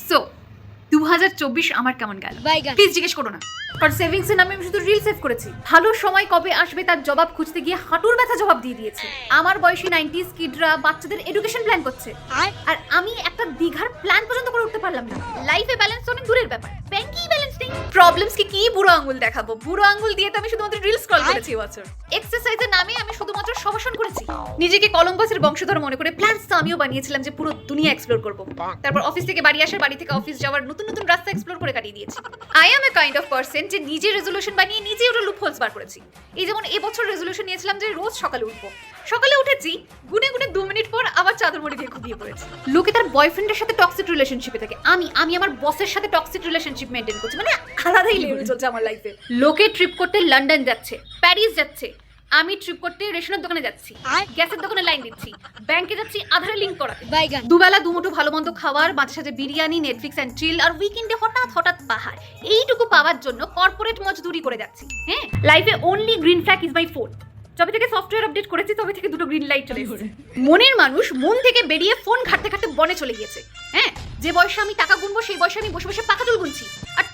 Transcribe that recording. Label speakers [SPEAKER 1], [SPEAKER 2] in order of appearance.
[SPEAKER 1] So 2024 আমার কেমন গেল প্লিজ জিজ্ঞেস করো না, কারণ সেভিংসের নামে আমি শুধু রিল সেভ করেছি। ভালো সময় কবে আসবে তার জবাব খুঁজতে গিয়ে হাঁটুর ব্যথা জবাব দিয়ে দিয়েছে। আমার বয়সী 90s কিডরা বাচ্চাদের এডুকেশন প্ল্যান করছে, আর আমি একটা দীঘার প্ল্যান পর্যন্ত করে উঠতে পারলাম না। লাইফে ব্যালেন্স অনেক দূরের ব্যাপার, ব্যাংকেই ব্যালেন্স নেই। প্রবলেমস কি বুড়ো আঙ্গুল দেখাবো? বুড়ো আঙ্গুল দিয়ে তো আমি শুধুমাত্র রিল স্ক্রল করেছি বছর। এক্সারসাইজের নামে আমি শুধুমাত্র শবাসন করেছি। নিজেকে কলম্বাসের বংশধর মনে করে প্ল্যানস তো আমিও বানিয়েছিলাম যে পুরো দুনিয়া এক্সপ্লোর করব। তারপর অফিস থেকে বাড়ি আসার, বাড়ি থেকে অফিস যাওয়ার নতুন নতুন রাস্তা এক্সপ্লোর করে কাটিয়ে দিয়েছি। I am a kind of person যে নিজে রেজলিউশন বানিয়ে নিজে ওটা লুপহোলস বার করেছি। এই যেমন এবছর রেজলিউশন নিয়েছিলাম যে রোজ সকালে উঠবো। সকালে উঠেছি, গুনে গুনে 2 মিনিট পর আবার চাদর মুড়ি দিয়ে ঘুমিয়ে পড়েছি। লোকে তার বয়ফ্রেন্ডের সাথে টক্সিক রিলেশনশিপে থাকে, আমি আমার বসের সাথে টক্সিক রিলেশনশিপ মেইনটেইন করছি। মানে আলাদাই লেভেল চলছে আমার লাইফে। লোকে ট্রিপ করতে লন্ডন যাচ্ছে, প্যারিস যাচ্ছে, আমি ট্রিপ করতে রেশনের দোকানে যাচ্ছি, গ্যাসের দোকানে লাইন দিচ্ছি, ব্যাংকে যাচ্ছি আধারে লিংক করাতে, দুবেলা দুমুঠো ভালো মন্দ খাওয়ার, মাঝে সাঝে বিরিয়ানি, নেটফ্লিক্স অ্যান্ড চিল, আর উইকেন্ডে হঠাৎ পাহাড়। এইটুকু পাওয়ার জন্য কর্পোরেট মজদুরি করে যাচ্ছি। হ্যাঁ, লাইফে only green flag is my phone. যবে থেকে সফটওয়্যার আপডেট করেছি তবে থেকে 2টো গ্রিন লাইট চলে এসেছে। মনের মানুষ মন থেকে বেরিয়ে ফোন ঘাটতে ঘাটতে বনে চলে গিয়েছে। হ্যাঁ, যে বয়সে আমি টাকা গুনবো সেই বয়সে আমি বসে বসে পাকা চুল গুনছি। আর